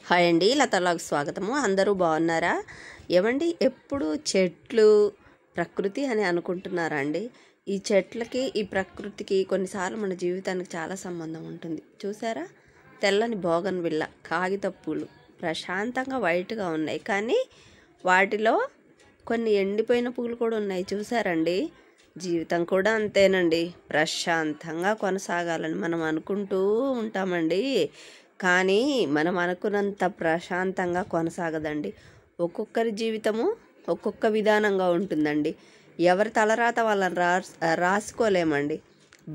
Hi అండి, లతలాకు స్వాగతము. అందరూ బాగున్నారా? ఏమండి, ఎప్పుడు చెట్లు ప్రకృతి అని అనుకుంటున్నారా అండి? ఈ చెట్లకి ఈ ప్రకృతికి కొన్నిసార్లు మన జీవితానికి చాలా సంబంధం ఉంటుంది. చూసారా, తెల్లని బోగన్విల్ల కాగితప్పూలు ప్రశాంతంగా వైట్గా ఉన్నాయి, కానీ వాటిలో కొన్ని ఎండిపోయిన పూలు కూడా ఉన్నాయి. చూసారండి, జీవితం కూడా అంతేనండి. ప్రశాంతంగా కొనసాగాలని మనం అనుకుంటూ ఉంటామండి, కానీ మనం అనుకున్నంత ప్రశాంతంగా కొనసాగదండి. ఒక్కొక్కరి జీవితము ఒక్కొక్క విధానంగా ఉంటుందండి. ఎవరి తలరాత వాళ్ళని రాసుకోలేమండి.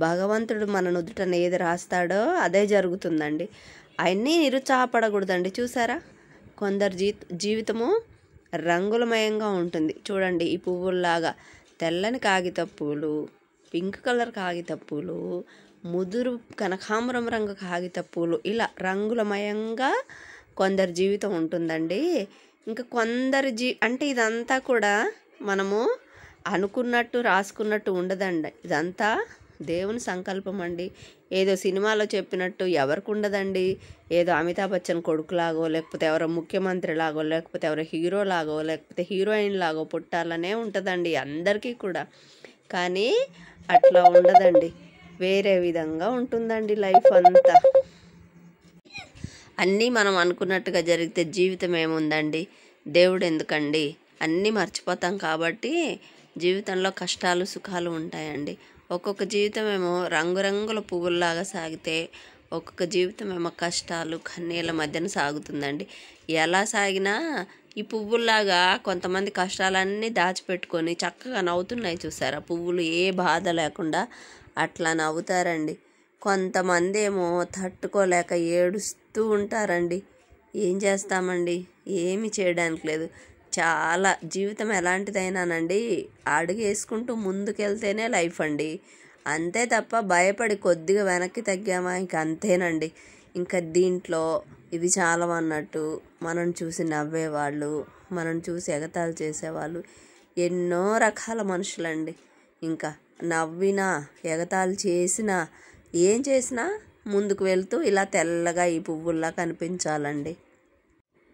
భగవంతుడు మన నుదుటన ఏది రాస్తాడో అదే జరుగుతుందండి. అవన్నీ నిరుత్సాహపడకూడదండి. చూసారా, కొందరి జీవితము రంగులమయంగా ఉంటుంది. చూడండి, ఈ పువ్వుల్లాగా తెల్లని కాగితప్పూలు, పింక్ కలర్ కాగితప్పూలు, ముదురు కనకాంబరం రంగు కాగితప్పూలు, ఇలా రంగులమయంగా కొందరి జీవితం ఉంటుందండి. ఇంకా కొందరి అంటే ఇదంతా కూడా మనము అనుకున్నట్టు రాసుకున్నట్టు ఉండదండి. ఇదంతా దేవుని సంకల్పం అండి. ఏదో సినిమాలో చెప్పినట్టు ఎవరికి ఉండదండి. ఏదో అమితాబ్ బచ్చన్ కొడుకులాగో, లేకపోతే ఎవరో ముఖ్యమంత్రి లాగో, లేకపోతే ఎవరో హీరో లాగో, లేకపోతే హీరోయిన్ లాగో పుట్టాలనే ఉంటుందండి అందరికీ కూడా. కానీ అట్లా ఉండదండి, వేరే విధంగా ఉంటుందండి లైఫ్ అంతా. అన్నీ మనం అనుకున్నట్టుగా జరిగితే జీవితం ఏముందండి? దేవుడు ఎందుకండి? అన్నీ మర్చిపోతాం కాబట్టి జీవితంలో కష్టాలు సుఖాలు ఉంటాయండి. ఒక్కొక్క జీవితం ఏమో రంగురంగుల పువ్వుల్లాగా సాగితే, ఒక్కొక్క జీవితం ఏమో కష్టాలు కన్నీళ్ళ మధ్యన సాగుతుందండి. ఎలా సాగినా ఈ పువ్వుల్లాగా కొంతమంది కష్టాలన్నీ దాచిపెట్టుకొని చక్కగా నవ్వుతున్నాయి. చూసారా, పువ్వులు ఏ బాధ లేకుండా అట్లా నవ్వుతారండి. కొంతమంది ఏమో తట్టుకోలేక ఏడుస్తూ ఉంటారండి. ఏం చేస్తామండి? ఏమి చేయడానికి లేదు. చాలా జీవితం ఎలాంటిదైనానండి, అడుగేసుకుంటూ ముందుకెళ్తేనే లైఫ్ అండి. అంతే తప్ప భయపడి కొద్దిగా వెనక్కి తగ్గామా ఇంక అంతేనండి. ఇంకా దీంట్లో ఇవి చాలా అన్నట్టు మనం చూసి నవ్వేవాళ్ళు, మనం చూసి ఎగతాళి చేసేవాళ్ళు ఎన్నో రకాల మనుషులండి. ఇంకా నవ్వినా ఎగతాళి చేసినా ఏం చేసినా ముందుకు వెళ్తూ ఇలా తెల్లగా ఈ పువ్వుల్లా కనిపించాలండి.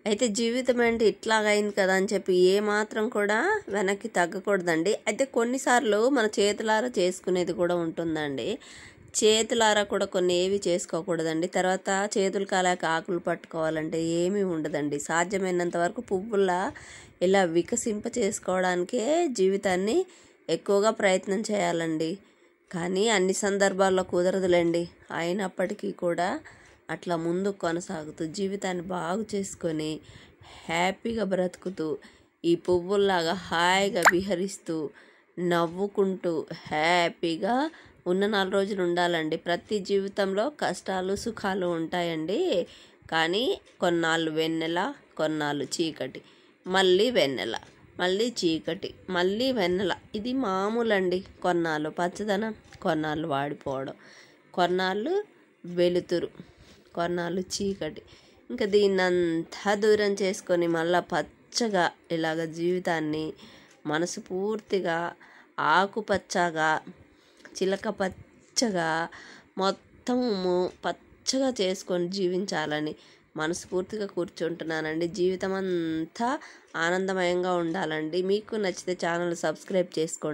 అయితే జీవితం ఏంటి ఇట్లాగైంది కదా అని చెప్పి ఏ మాత్రం కూడా వెనక్కి తగ్గకూడదండి. అయితే కొన్నిసార్లు మన చేతులారా చేసుకునేది కూడా ఉంటుందండి. చేతులారా కూడా కొన్ని ఏవి చేసుకోకూడదండి. తర్వాత చేతులు కాలాక ఆకులు పట్టుకోవాలంటే ఏమీ ఉండదండి. సాధ్యమైనంత వరకు పువ్వుల్లా ఇలా వికసింప చేసుకోవడానికే జీవితాన్ని ఎక్కువగా ప్రయత్నం చేయాలండి. కానీ అన్ని సందర్భాల్లో కుదరదులేండి. అయినప్పటికీ కూడా అట్లా ముందు కొనసాగుతూ జీవితాన్ని బాగు చేసుకొని హ్యాపీగా బ్రతుకుతూ ఈ పువ్వుల్లాగా హాయిగా విహరిస్తూ నవ్వుకుంటూ హ్యాపీగా ఉన్న 4 రోజులు ఉండాలండి. ప్రతి జీవితంలో కష్టాలు సుఖాలు ఉంటాయండి. కానీ కొన్నాళ్ళు వెన్నెల, కొన్నాళ్ళు చీకటి, మళ్ళీ వెన్నెల, మళ్ళీ చీకటి, మళ్ళీ వెన్నెల. ఇది మామూలండి. కొన్నాళ్ళు పచ్చదనం, కొన్నాళ్ళు వాడిపోవడం, కొన్నాళ్ళు వెలుతురు, కొన్నాళ్ళు చీకటి. ఇంకా దీన్నంతా దూరం చేసుకొని మళ్ళీ పచ్చగా ఇలాగ జీవితాన్ని మనసు పూర్తిగా ఆకుపచ్చగా, చిలక పచ్చగా, మొత్తము పచ్చగా చేసుకొని జీవించాలని మనస్ఫూర్తిగా కూర్చుంటున్నానండి. జీవితం అంతా ఆనందమయంగా ఉండాలండి. మీకు నచ్చితే ఛానల్ సబ్స్క్రైబ్ చేసుకోండి.